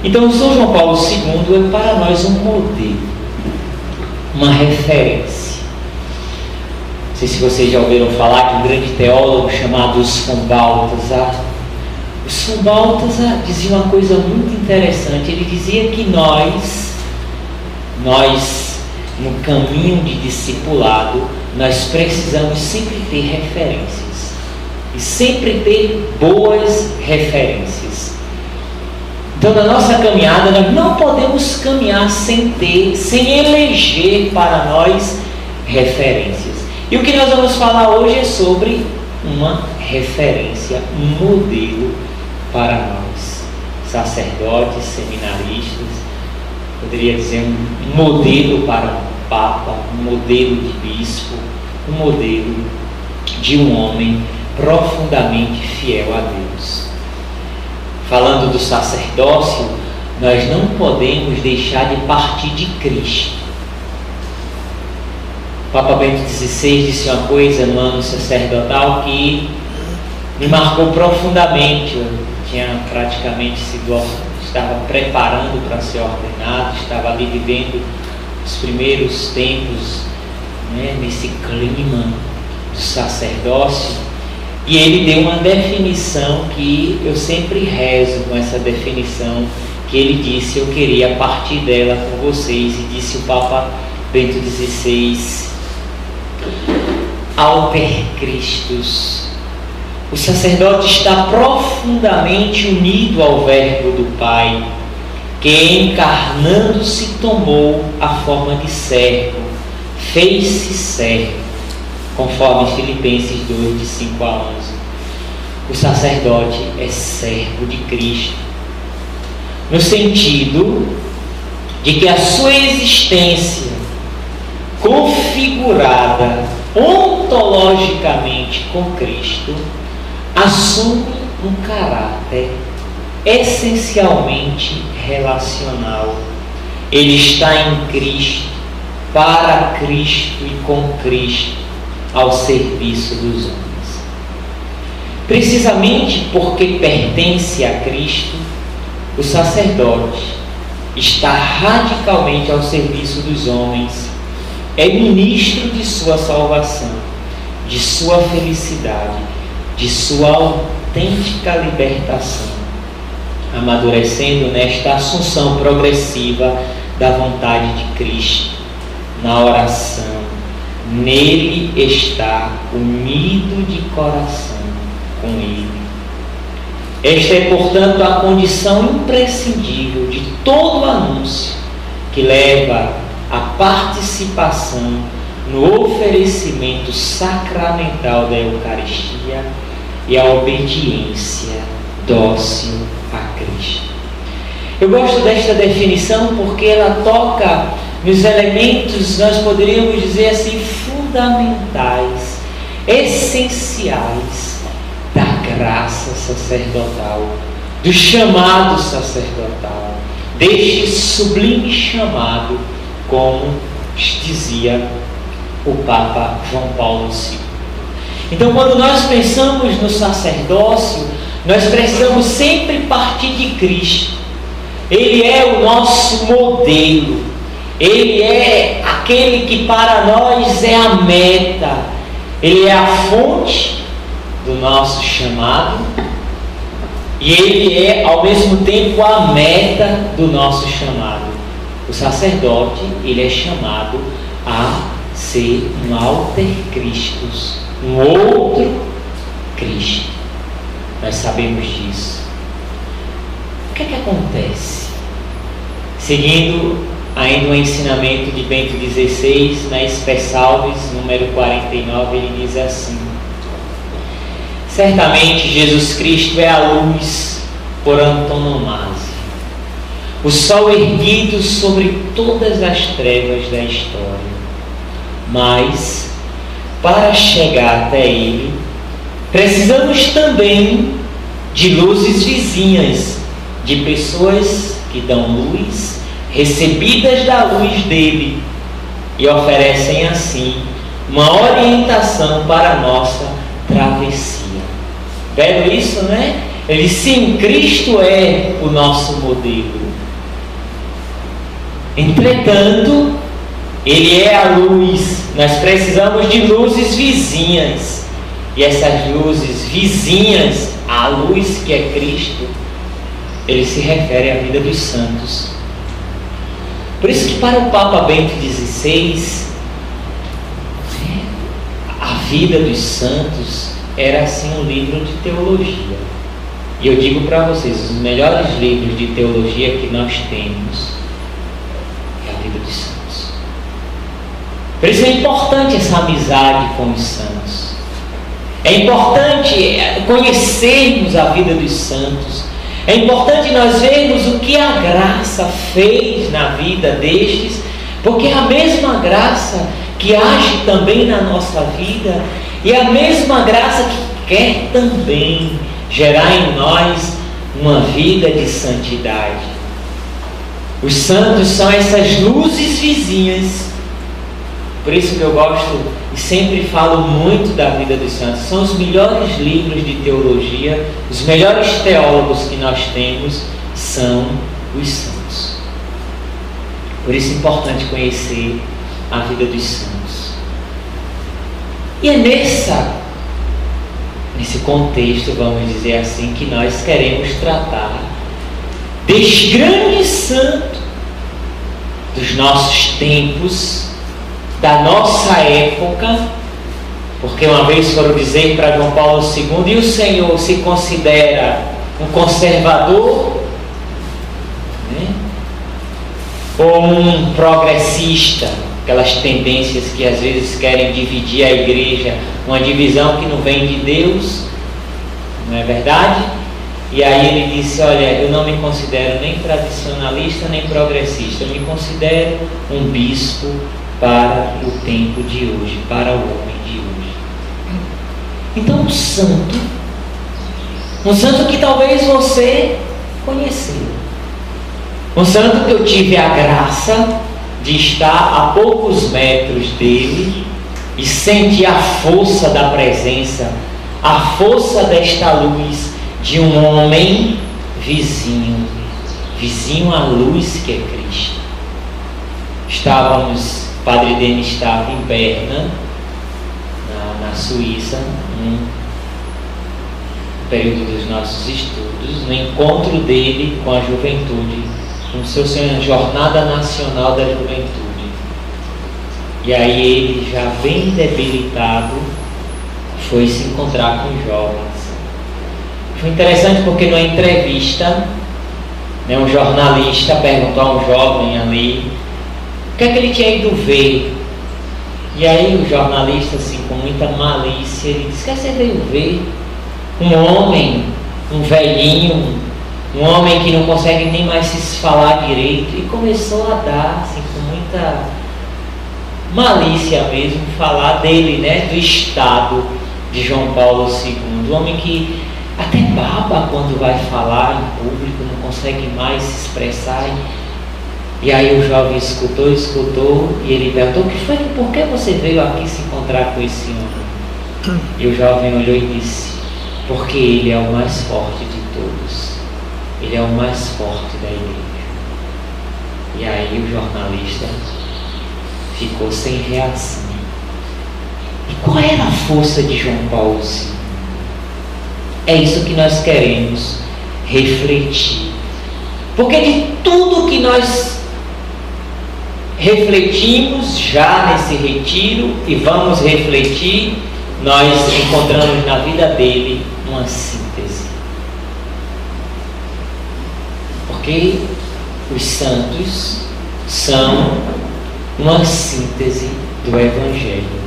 Então, São João Paulo II é para nós um modelo, uma referência. Não sei se vocês já ouviram falar de um grande teólogo chamado Von Balthasar. O Von Balthasar dizia uma coisa muito interessante. Ele dizia que nós no caminho de discipulado, nós precisamos sempre ter referências e sempre ter boas referências. Então, na nossa caminhada, nós não podemos caminhar sem eleger para nós referências. E o que nós vamos falar hoje é sobre uma referência, um modelo para nós, sacerdotes, seminaristas, poderia dizer um modelo para um papa, um modelo de bispo, um modelo de um homem profundamente fiel a Deus. Falando do sacerdócio, nós não podemos deixar de partir de Cristo. O Papa Bento XVI disse uma coisa no ano sacerdotal que me marcou profundamente. Eu tinha praticamente estava preparando para ser ordenado, estava ali vivendo os primeiros tempos, né, nesse clima do sacerdócio, e ele deu uma definição que eu sempre rezo com essa definição que ele disse. Eu queria partir dela com vocês, e disse o Papa Bento XVI: Alter Christus. O sacerdote está profundamente unido ao Verbo do Pai, que encarnando-se tomou a forma de servo, fez-se servo, conforme Filipenses 2, de 5 a 11. O sacerdote é servo de Cristo, no sentido de que a sua existência configurada ontologicamente com Cristo assume um caráter essencialmente relacional. Ele está em Cristo, para Cristo e com Cristo, ao serviço dos homens. Precisamente porque pertence a Cristo, o sacerdote está radicalmente ao serviço dos homens, é ministro de sua salvação, de sua felicidade, de sua autêntica libertação, amadurecendo nesta assunção progressiva da vontade de Cristo, na oração. Nele está unido de coração com Ele. Esta é, portanto, a condição imprescindível de todo anúncio que leva à participação no oferecimento sacramental da Eucaristia e à obediência dócil a Cristo. Eu gosto desta definição porque ela toca nos elementos, nós poderíamos dizer assim, fundamentais, essenciais da graça sacerdotal, do chamado sacerdotal, deste sublime chamado, como dizia o Papa João Paulo II. Então, quando nós pensamos no sacerdócio, nós precisamos sempre partir de Cristo. Ele é o nosso modelo. Ele é aquele que para nós é a meta. Ele é a fonte do nosso chamado. E Ele é, ao mesmo tempo, a meta do nosso chamado. O sacerdote, ele é chamado a ser um alter Christus, um outro Cristo. Nós sabemos disso. O que é que acontece? Seguindo ainda o ensinamento de Bento XVI, na Esper Salves, número 49, ele diz assim: certamente Jesus Cristo é a luz por antonomasia, o sol erguido sobre todas as trevas da história. Mas, para chegar até Ele, precisamos também de luzes vizinhas, de pessoas que dão luz, recebidas da luz dele, e oferecem assim uma orientação para a nossa travessia. Belo isso, né? Ele, sim, Cristo é o nosso modelo. Entretanto, Ele é a luz. Nós precisamos de luzes vizinhas. E essas luzes vizinhas à luz que é Cristo, ele se refere à vida dos santos. Por isso que para o Papa Bento XVI, a vida dos santos era assim um livro de teologia. E eu digo para vocês, os melhores livros de teologia que nós temos é a vida dos santos. Por isso é importante essa amizade com os santos. É importante conhecermos a vida dos santos. É importante nós vermos o que a graça fez na vida destes, porque é a mesma graça que age também na nossa vida, e é a mesma graça que quer também gerar em nós uma vida de santidade. Os santos são essas luzes vizinhas. Por isso que eu gosto e sempre falo muito da vida dos santos. São os melhores livros de teologia, os melhores teólogos que nós temos são os santos. Por isso é importante conhecer a vida dos santos. E é nesse contexto, vamos dizer assim, que nós queremos tratar deste grande santo dos nossos tempos, da nossa época, porque uma vez foram dizer para João Paulo II, e o Senhor se considera um conservador, né? Ou um progressista, aquelas tendências que às vezes querem dividir a igreja, uma divisão que não vem de Deus, não é verdade? E aí ele disse, olha, eu não me considero nem tradicionalista nem progressista, eu me considero um bispo para o tempo de hoje, para o homem de hoje. Então um santo que talvez você conheceu, um santo que eu tive a graça de estar a poucos metros dele e sentir a força da presença, a força desta luz de um homem vizinho à luz que é Cristo. Padre Denis estava em Berna, na Suíça, no período dos nossos estudos, no encontro dele com a juventude, com seu Jornada Nacional da Juventude. E aí ele, já bem debilitado, foi se encontrar com os jovens. Foi interessante porque numa entrevista, um jornalista perguntou a um jovem ali o que é que ele tinha ido ver. E aí o jornalista, assim, com muita malícia, ele disse, que você veio ver um homem, um velhinho, um homem que não consegue nem mais se falar direito, e começou a dar, assim, com muita malícia mesmo, falar dele, do estado de João Paulo II, um homem que até baba quando vai falar em público, não consegue mais se expressar. E aí o jovem escutou, e ele perguntou, por que você veio aqui se encontrar com esse homem? E o jovem olhou e disse, porque ele é o mais forte de todos, ele é o mais forte da igreja. E aí o jornalista ficou sem reação. E qual era a força de João Paulo II? É isso que nós queremos refletir, porque de tudo que nós refletimos já nesse retiro e vamos refletir, nós encontramos na vida dele uma síntese. Porque os santos são uma síntese do Evangelho.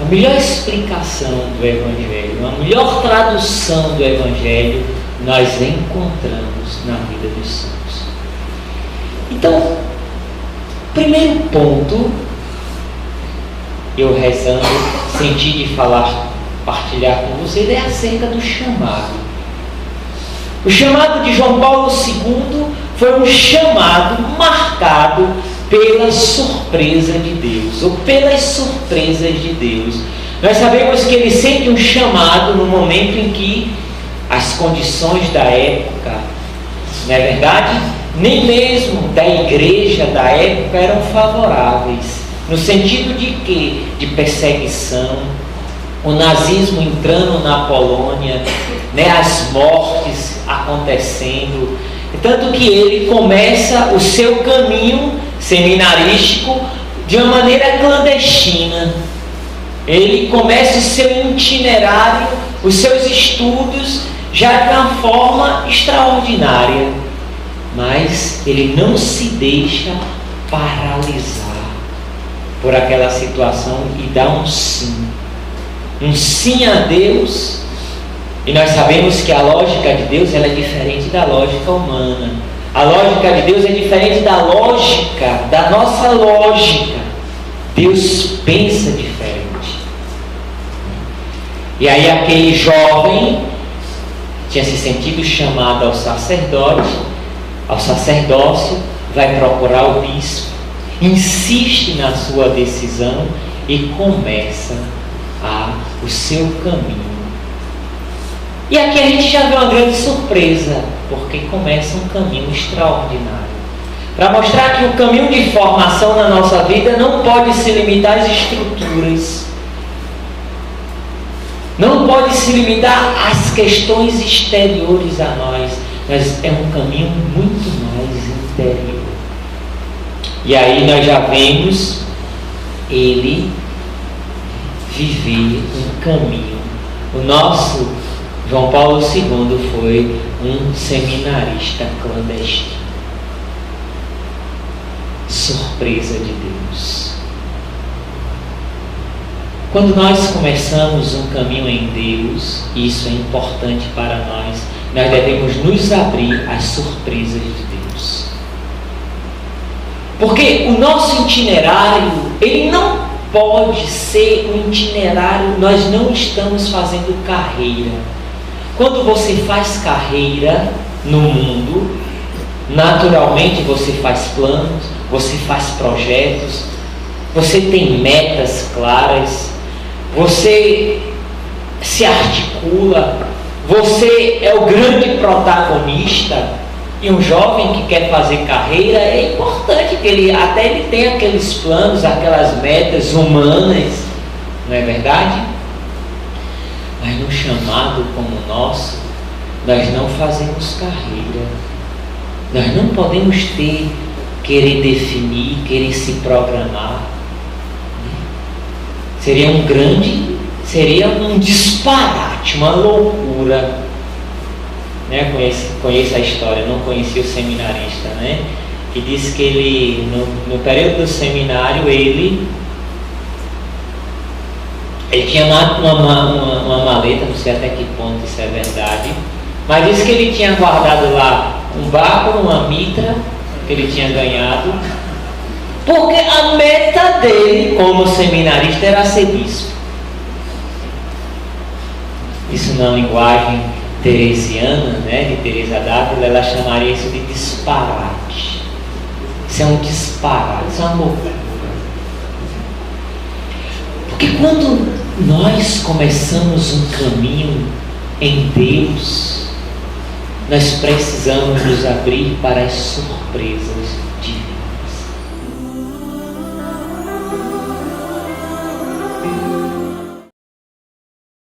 A melhor explicação do Evangelho, a melhor tradução do Evangelho, nós encontramos na vida dos santos. Então, primeiro ponto, eu rezando, senti de partilhar com vocês, é acerca do chamado. O chamado de João Paulo II foi um chamado marcado pela surpresa de Deus, ou pelas surpresas de Deus. Nós sabemos que ele sente um chamado no momento em que as condições da época, não é verdade? nem mesmo da igreja da época eram favoráveis, no sentido de que? De perseguição, o nazismo entrando na Polônia, né, as mortes acontecendo, tanto que ele começa o seu caminho seminarístico de uma maneira clandestina. Ele começa o seu itinerário, os seus estudos já de uma forma extraordinária, mas ele não se deixa paralisar por aquela situação e dá um sim a Deus. E nós sabemos que a lógica de Deus ela é diferente da lógica humana. A lógica de Deus é diferente da lógica, da nossa lógica. Deus pensa diferente. E aí aquele jovem tinha se sentido chamado ao sacerdócio, vai procurar o bispo, insiste na sua decisão e começa o seu caminho. E aqui a gente já vê uma grande surpresa, porque começa um caminho extraordinário. Para mostrar que o caminho de formação na nossa vida não pode se limitar às estruturas. Não pode se limitar às questões exteriores a nós, mas é um caminho muito mais interior. E aí nós já vemos ele viver um caminho. O nosso João Paulo II foi um seminarista clandestino. Surpresa de Deus. Quando nós começamos um caminho em Deus, isso é importante para nós devemos nos abrir às surpresas de Deus. Porque o nosso itinerário, ele não pode ser um itinerário, nós não estamos fazendo carreira. Quando você faz carreira no mundo, naturalmente você faz planos, você faz projetos, você tem metas claras, você se articula, você é o grande protagonista. E um jovem que quer fazer carreira, é importante que ele tenha aqueles planos, aquelas metas humanas, não é verdade? Mas num chamado como o nosso, nós não fazemos carreira. Nós não podemos querer definir, querer se programar. Seria um disparate, uma loucura. Né? Conheço a história, não conheci o seminarista, né? Que disse que ele, no período do seminário, ele tinha uma maleta, não sei até que ponto isso é verdade, mas disse que ele tinha guardado lá um báculo, uma mitra que ele tinha ganhado, porque a meta dele como seminarista era ser bispo. Isso na linguagem teresiana, né, de Teresa d'Ávila, ela chamaria isso de disparate. Isso é um disparate, isso é uma loucura. Porque quando nós começamos um caminho em Deus, nós precisamos nos abrir para as surpresas.